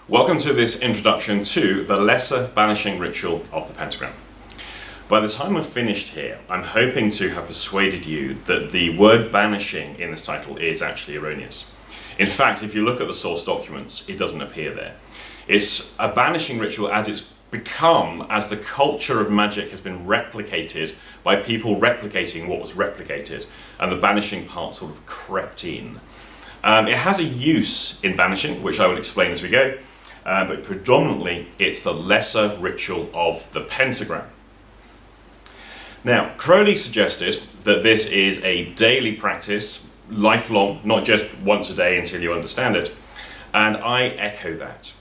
Welcome to this introduction to the lesser banishing ritual of the pentagram. By the time I've finished here, I'm hoping to have persuaded you that the word banishing in this title is actually erroneous. In fact, if you look at the source documents, it doesn't appear there. It's a banishing ritual as it's become as the culture of magic has been replicated by people replicating what was replicated, and the banishing part sort of crept in. It has a use in banishing, which I will explain as we go, but predominantly it's the lesser ritual of the pentagram. Now, Crowley suggested that this is a daily practice, lifelong, not just once a day until you understand it, and I echo that.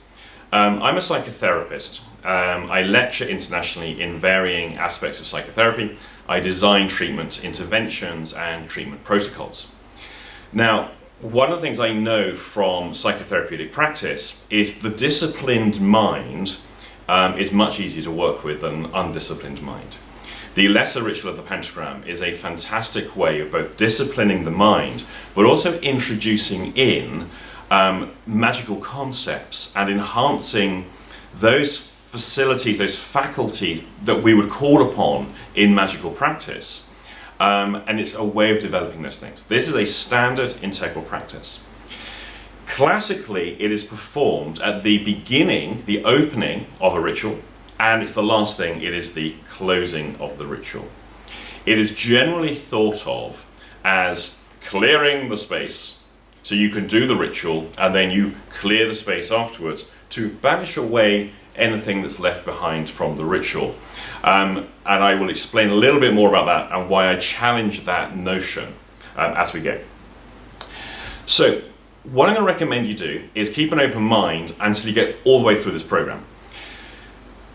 I'm a psychotherapist. I lecture internationally in varying aspects of psychotherapy. I design treatment interventions and treatment protocols. Now, one of the things I know from psychotherapeutic practice is the disciplined mind is much easier to work with than an undisciplined mind. The lesser ritual of the pentagram is a fantastic way of both disciplining the mind, but also introducing in magical concepts and enhancing those facilities, those faculties that we would call upon in magical practice. And it's a way of developing those things. This is a standard integral practice. Classically, it is performed at the beginning, the opening of a ritual, and it's the last thing, it is the closing of the ritual. It is generally thought of as clearing the space, so you can do the ritual, and then you clear the space afterwards to banish away anything that's left behind from the ritual. And I will explain a little bit more about that and why I challenge that notion as we go. So, what I'm going to recommend you do is keep an open mind until you get all the way through this program.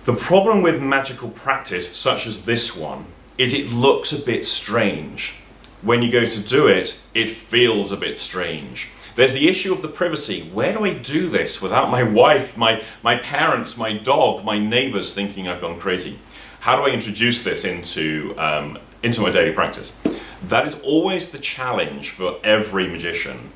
The problem with magical practice, such as this one, is it looks a bit strange. When you go to do it, it feels a bit strange. There's the issue of the privacy. Where do I do this without my wife, my parents, my dog, my neighbors thinking I've gone crazy? How do I introduce this into my daily practice? That is always the challenge for every magician.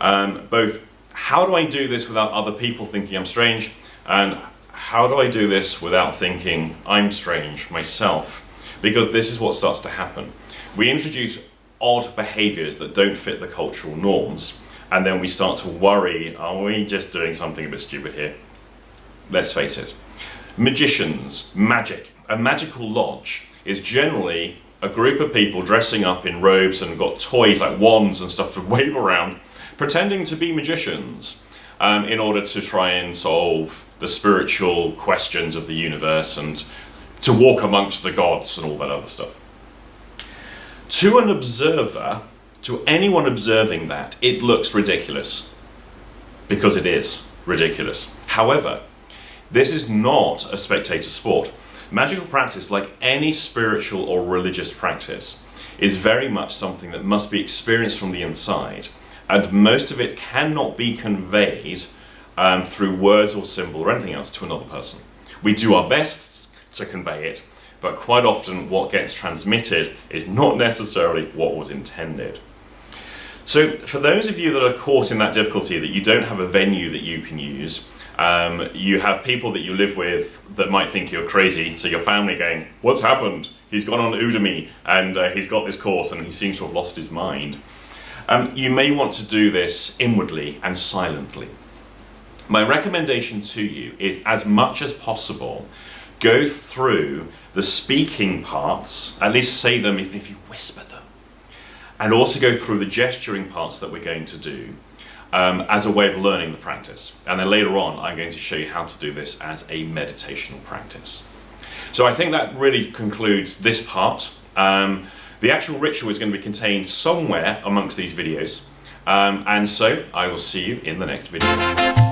Both how do I do this without other people thinking I'm strange, and how do I do this without thinking I'm strange myself? Because this is what starts to happen. We introduce odd behaviors that don't fit the cultural norms, and then we start to worry, are we just doing something a bit stupid here? Let's face it. Magicians, magic, a magical lodge is generally a group of people dressing up in robes and got toys like wands and stuff to wave around, pretending to be magicians in order to try and solve the spiritual questions of the universe and to walk amongst the gods and all that other stuff. To an observer, to anyone observing that, it looks ridiculous, because it is ridiculous. However, this is not a spectator sport. Magical practice, like any spiritual or religious practice, is very much something that must be experienced from the inside, and most of it cannot be conveyed through words or symbol or anything else to another person. We do our best to convey it, but quite often what gets transmitted is not necessarily what was intended. So for those of you that are caught in that difficulty, that you don't have a venue that you can use, you have people that you live with that might think you're crazy, so your family going, what's happened? He's gone on Udemy and he's got this course and he seems to have lost his mind. You may want to do this inwardly and silently. My recommendation to you is, as much as possible, go through the speaking parts, at least say them even if you whisper them, and also go through the gesturing parts that we're going to do as a way of learning the practice. And then later on, I'm going to show you how to do this as a meditational practice. So I think that really concludes this part. The actual ritual is going to be contained somewhere amongst these videos. And so I will see you in the next video.